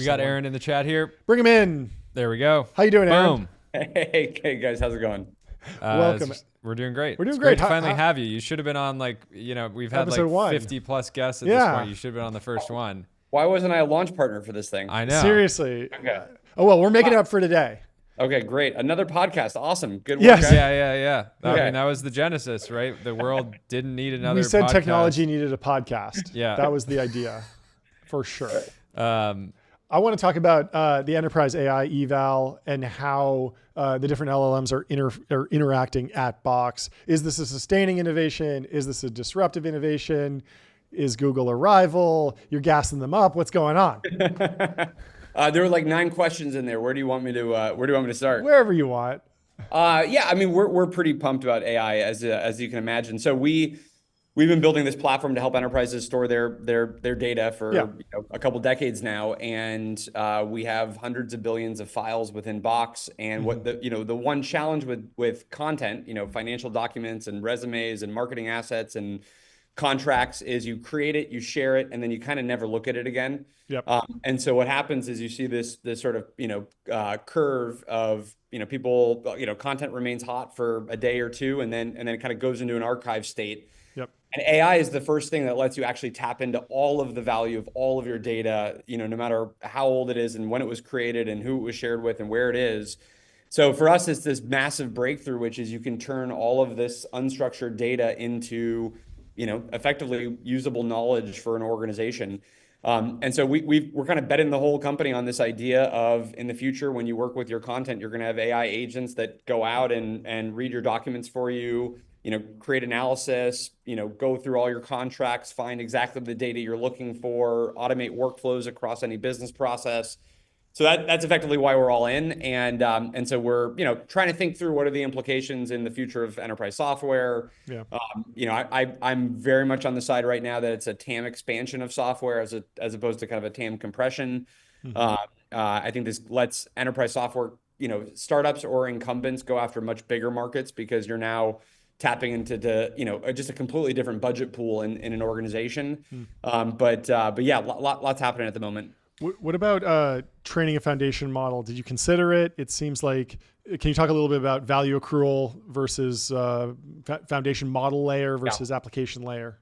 We got Aaron in the chat here. Bring him in. There we go. How you doing, Aaron? Boom. Hey guys, how's it going? Welcome. We're doing great. We're doing it's great. to finally have you. You should have been on we've had Episode 1. 50 plus guests at this point. You should have been on the first one. Why wasn't I a launch partner for this thing? I know. Seriously. Okay. Oh, well, we're making it up for today. Okay, great. Another podcast. Awesome. Good work. Yes. Guys. Yeah. Okay. I mean, that was the genesis, right? The world didn't need another We said podcast. technology needed a podcast. Yeah. That was the idea, for sure. Um, I want to talk about the enterprise AI eval and how the different LLMs are interacting at Box. Is this a sustaining innovation? Is this a disruptive innovation? Is Google a rival? You're gassing them up. What's going on? There were like 9 questions in there. Where do you want me to start? Wherever you want. Yeah, I mean, we're pretty pumped about AI as you can imagine. So we've been building this platform to help enterprises store their data for a couple decades now, and we have hundreds of billions of files within Box. And what the one challenge with content, financial documents and resumes and marketing assets and contracts is you create it, you share it, and then you kind of never look at it again. Yep. And so what happens is you see this sort of curve of people, content remains hot for a day or two, and then it kind of goes into an archive state. Yep. And AI is the first thing that lets you actually tap into all of the value of all of your data, no matter how old it is and when it was created and who it was shared with and where it is. So for us, it's this massive breakthrough, which is you can turn all of this unstructured data into, effectively usable knowledge for an organization. And so we're kind of betting the whole company on this idea of, in the future, when you work with your content, you're going to have AI agents that go out and read your documents for you, create analysis, go through all your contracts, find exactly the data you're looking for, automate workflows across any business process. So that's effectively why we're all in. And so we're, trying to think through what are the implications in the future of enterprise software. Yeah. I'm very much on the side right now that it's a TAM expansion of software as opposed to kind of a TAM compression. I think this lets enterprise software, startups or incumbents go after much bigger markets because you're now tapping into just a completely different budget pool in an organization. But yeah, lots happening at the moment. What about training a foundation model? Did you consider it? It seems like, can you talk a little bit about value accrual versus foundation model layer versus application layer?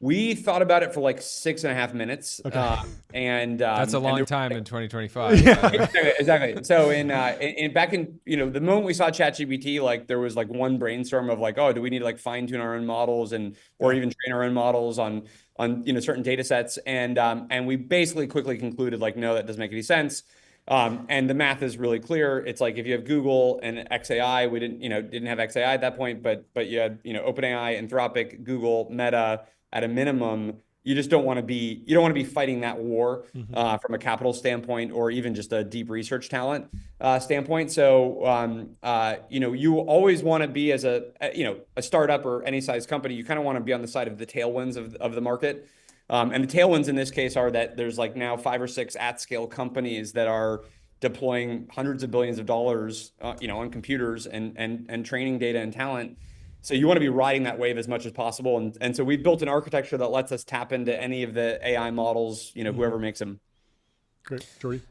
We thought about it for like 6.5 minutes. Okay. And that's a long time in 2025. Yeah. Exactly. So back in, the moment we saw ChatGPT, like there was like one brainstorm of like, oh, do we need to like fine tune our own models or even train our own models on certain data sets. And we basically quickly concluded like, no, that doesn't make any sense. And the math is really clear. It's like if you have Google and XAI, we didn't have XAI at that point, but you had, OpenAI, Anthropic, Google, Meta. At a minimum, you just don't want to be fighting that war from a capital standpoint or even just a deep research talent standpoint. So you always want to be as a startup or any size company, you kind of want to be on the side of the tailwinds of the market. And the tailwinds in this case are that there's like now 5 or 6 at scale companies that are deploying hundreds of billions of dollars on computers and training data and talent. So you want to be riding that wave as much as possible. And so we've built an architecture that lets us tap into any of the AI models, whoever makes them. Great. Jordy?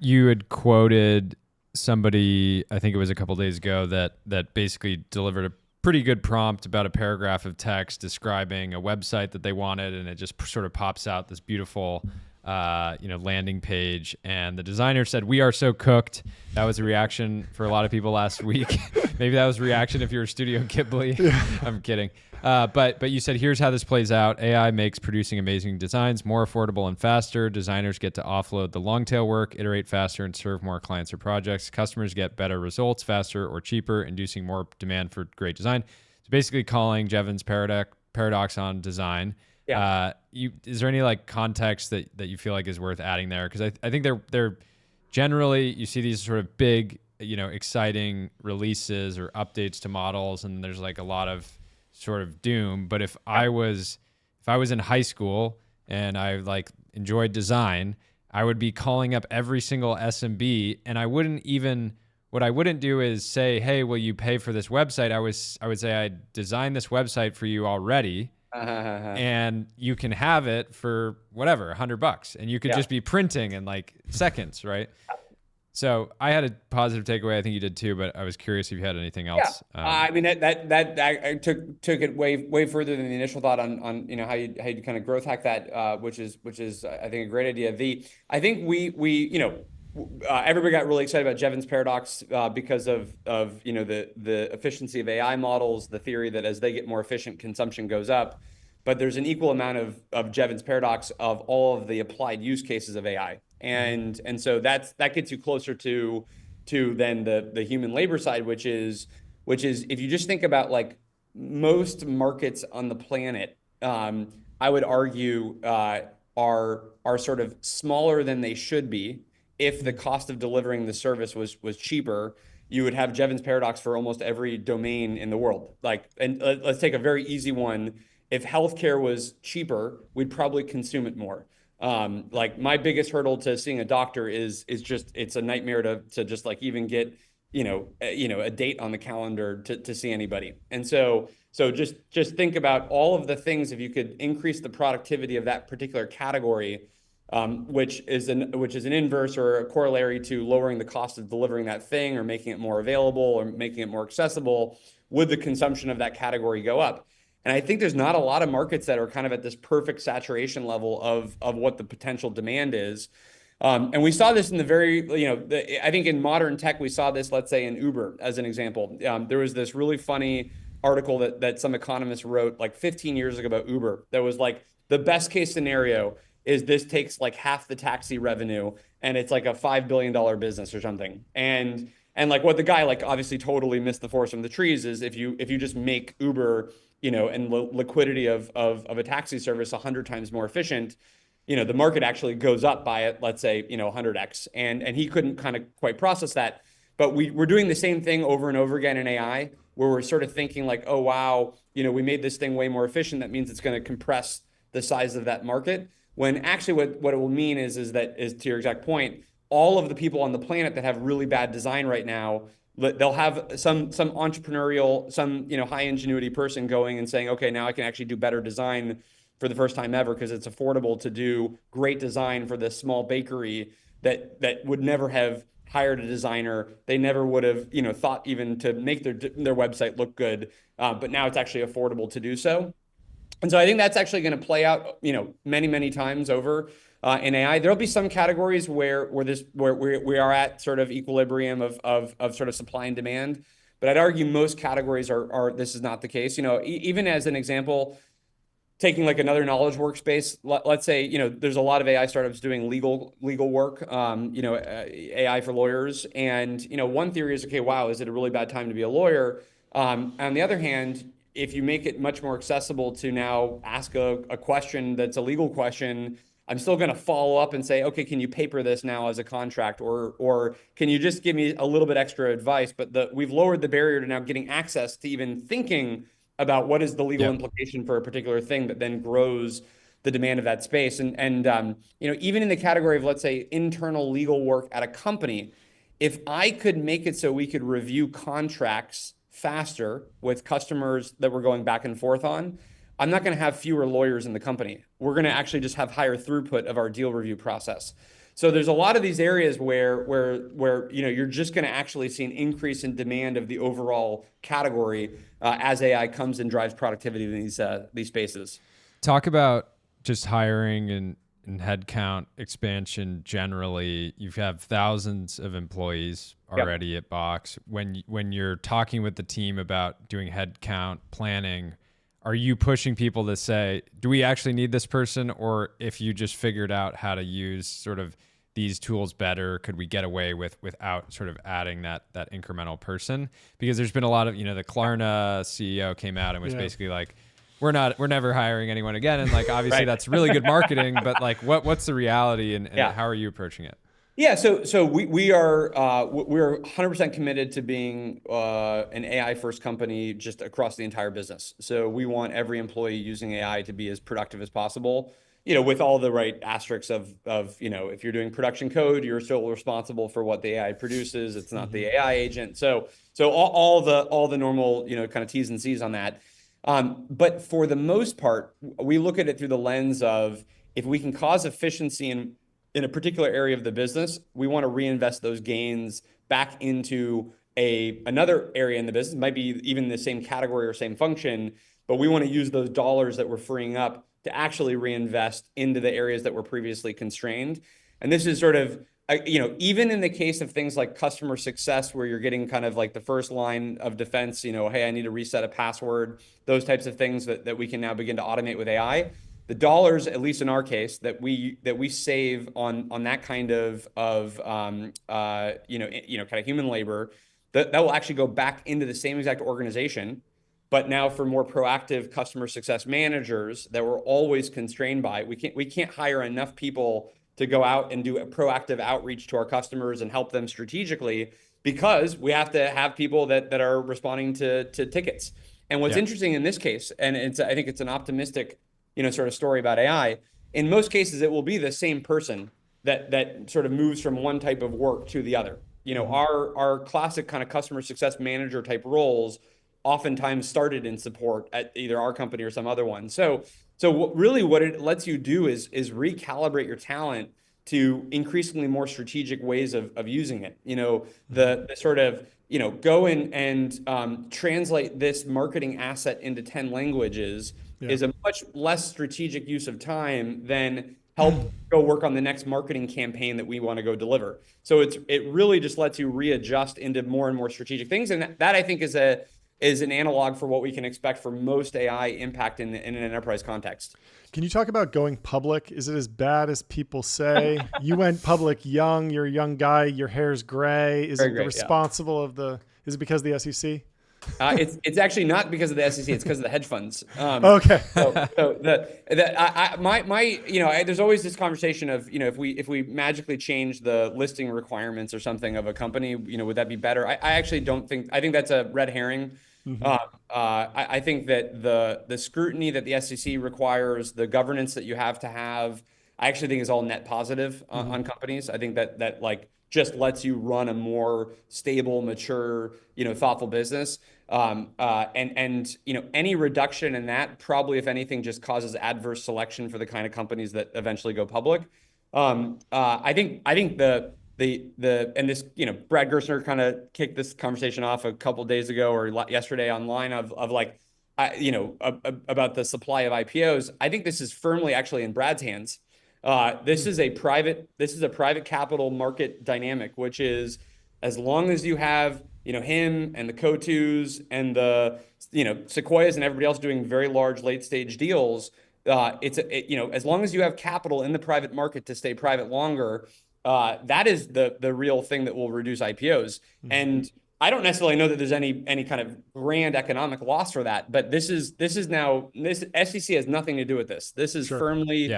You had quoted somebody, I think it was a couple days ago, that basically delivered a pretty good prompt about a paragraph of text describing a website that they wanted, and it just sort of pops out this beautiful landing page, and the designer said, "We are so cooked." That was a reaction for a lot of people last week. Maybe that was a reaction if you're Studio Ghibli. Yeah. I'm kidding. But you said, "Here's how this plays out. AI makes producing amazing designs more affordable and faster. Designers get to offload the long tail work, iterate faster, and serve more clients or projects. Customers get better results faster or cheaper, inducing more demand for great design." So basically calling Jevons paradox on design. Yeah. Is there any like context that you feel like is worth adding there? Because I think they're generally, you see these sort of big, exciting releases or updates to models, and there's like a lot of sort of doom. But if I was in high school and I like enjoyed design, I would be calling up every single SMB, and what I wouldn't do is say, "Hey, will you pay for this website?" I would say, "I designed this website for you already. and you can have it for whatever, $100, and you could Yeah. just be printing in like seconds, right? So I had a positive takeaway. I think you did too, but I was curious if you had anything Yeah, else. I mean that I took it way further than the initial thought on how you kind of growth hack that, which is I think a great idea. I think we everybody got really excited about Jevons paradox because of the efficiency of AI models, the theory that as they get more efficient, consumption goes up. But there's an equal amount of Jevons paradox of all of the applied use cases of AI, and so that gets you closer to then the human labor side, which is if you just think about like most markets on the planet, I would argue are sort of smaller than they should be. If the cost of delivering the service was cheaper, you would have Jevons paradox for almost every domain in the world. Like, and let's take a very easy one. If healthcare was cheaper, we'd probably consume it more. Like my biggest hurdle to seeing a doctor is just it's a nightmare to just like even get a date on the calendar to see anybody. And so just think about all of the things. If you could increase the productivity of that particular category, which is an inverse or a corollary to lowering the cost of delivering that thing or making it more available or making it more accessible, would the consumption of that category go up? And I think there's not a lot of markets that are kind of at this perfect saturation level of what the potential demand is. And we saw this in the very, I think in modern tech, we saw this, let's say in Uber as an example. There was this really funny article that some economists wrote like 15 years ago about Uber that was like the best case scenario is this takes like half the taxi revenue and it's like a $5 billion business or something. And like what the guy like obviously totally missed the forest from the trees is if you just make Uber and liquidity of a taxi service 100 times more efficient, the market actually goes up by it, let's say, 100x. And he couldn't kind of quite process that. But we're doing the same thing over and over again in AI, where we're sort of thinking like, oh, wow, we made this thing way more efficient. That means it's going to compress the size of that market. When actually what it will mean is to your exact point, all of the people on the planet that have really bad design right now, they'll have some entrepreneurial, some high ingenuity person going and saying, okay, now I can actually do better design for the first time ever because it's affordable to do great design for this small bakery that would never have hired a designer. They never would have thought even to make their website look good, but now it's actually affordable to do so. And so I think that's actually going to play out, many times over in AI. There'll be some categories where we are at sort of equilibrium of sort of supply and demand, but I'd argue most categories are this is not the case. Even as an example, taking like another knowledge workspace, let's say there's a lot of AI startups doing legal work, AI for lawyers, and one theory is, okay, wow, is it a really bad time to be a lawyer? On the other hand, if you make it much more accessible to now ask a question that's a legal question, I'm still going to follow up and say, okay, can you paper this now as a contract, or can you just give me a little bit extra advice? But we've lowered the barrier to now getting access to even thinking about what is the legal implication for a particular thing that then grows the demand of that space. And even in the category of, let's say, internal legal work at a company, if I could make it so we could review contracts faster with customers that we're going back and forth on, I'm not going to have fewer lawyers in the company. We're going to actually just have higher throughput of our deal review process. So there's a lot of these areas where you're just going to actually see an increase in demand of the overall category as AI comes and drives productivity in these spaces. Talk about just hiring and headcount expansion generally. You have thousands of employees already at Box. When you're talking with the team about doing headcount planning, are you pushing people to say, do we actually need this person? Or if you just figured out how to use sort of these tools better, could we get away without sort of adding that incremental person? Because there's been a lot of, the Klarna CEO came out and was basically like, we're never hiring anyone again. And like, obviously that's really good marketing, but like what's the reality and how are you approaching it? Yeah, so we're 100% committed to being an AI first company just across the entire business. So we want every employee using AI to be as productive as possible, with all the right asterisks of if you're doing production code, you're still responsible for what the AI produces. It's not the AI agent. So all the normal kind of T's and C's on that. But for the most part, we look at it through the lens of if we can cause efficiency in a particular area of the business, we want to reinvest those gains back into another area in the business. It might be even the same category or same function, but we want to use those dollars that we're freeing up to actually reinvest into the areas that were previously constrained. And this is sort of, even in the case of things like customer success, where you're getting kind of like the first line of defense, hey, I need to reset a password, those types of things that we can now begin to automate with AI. The dollars, at least in our case, that we save on that kind of kind of human labor, that will actually go back into the same exact organization, but now for more proactive customer success managers that we're always constrained by. We can't hire enough people to go out and do a proactive outreach to our customers and help them strategically, because we have to have people that are responding to tickets. And what's interesting in this case, and I think it's an optimistic sort of story about AI. In most cases, it will be the same person that sort of moves from one type of work to the other. Our classic kind of customer success manager type roles oftentimes started in support at either our company or some other one. So what it lets you do is recalibrate your talent to increasingly more strategic ways of using it. The sort of go and translate this marketing asset into 10 languages is a much less strategic use of time than help go work on the next marketing campaign that we want to go deliver. So it really just lets you readjust into more and more strategic things. And that I think is an analog for what we can expect for most AI impact in an enterprise context. Can you talk about going public? Is it as bad as people say? You went public young, you're a young guy, your hair's gray. Is it responsible is it because of the SEC? It's actually not because of the SEC. It's because of the hedge funds. Okay. There's always this conversation of, if we magically change the listing requirements or something of a company, would that be better? I actually don't think. I think that's a red herring. I think that the scrutiny that the SEC requires, the governance that you have to have, I actually think is all net positive on companies. I think that like just lets you run a more stable, mature, thoughtful business. Any reduction in that probably, if anything, just causes adverse selection for the kind of companies that eventually go public. I think the this, Brad Gerstner kind of kicked this conversation off a couple of days ago or yesterday online of like, about the supply of IPOs. I think this is firmly actually in Brad's hands. This is a private capital market dynamic, which is, as long as you have him and the Cotus and the Sequoias and everybody else doing very large late stage deals, as long as you have capital in the private market to stay private longer, that is the real thing that will reduce IPOs. And I don't necessarily know that there's any kind of grand economic loss for that, but this SEC has nothing to do with this. This is firmly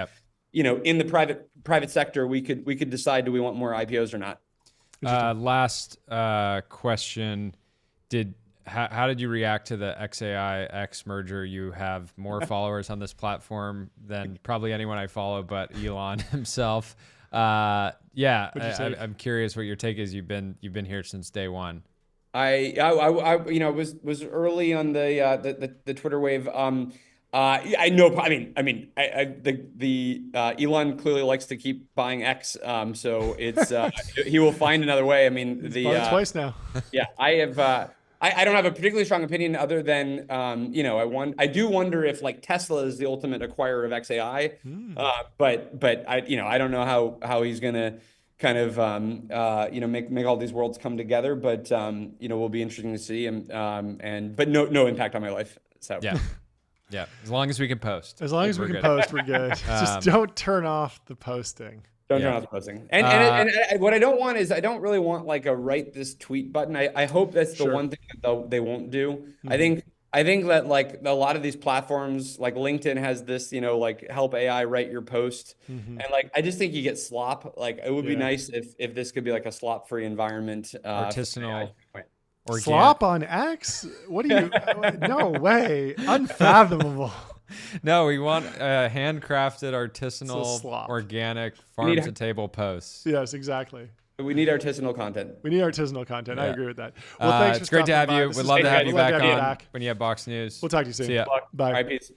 in the private sector. We could decide, do we want more IPOs or not? Last question. How did you react to the XAI-X merger? You have more followers on this platform than probably anyone I follow but Elon himself. I'm curious what your take is. You've been here since day one. I was early on the Twitter wave. I know. I mean, Elon clearly likes to keep buying X. So it's he will find another way. I mean, twice now. Yeah, I have. I don't have a particularly strong opinion other than I do wonder if like Tesla is the ultimate acquirer of XAI. But I don't know how he's gonna kind of make all these worlds come together. But will be interesting to see. But no impact on my life. So yeah. Yeah, as long as we can post. As long as we can post, we're good. Just don't turn off the posting. Don't turn off the posting. And what I don't want is, I don't really want like a write this tweet button. I hope that's the one thing that they won't do. I think that like a lot of these platforms, like LinkedIn has this, like help AI write your post. And like, I just think you get slop. Like it would be nice if this could be like a slop-free environment. Artisanal. Slop on X? What do you? No way! Unfathomable. No, we want handcrafted, artisanal, organic, farm to table posts. Yes, exactly. We need artisanal content. We need artisanal content. I Yeah. agree with that. Well, thanks for it's great to have stopping by. you. This We'd is love to great. have you We'd love back to have on back. when you have Box News. We'll talk to you soon. See ya. Bye. All right, peace.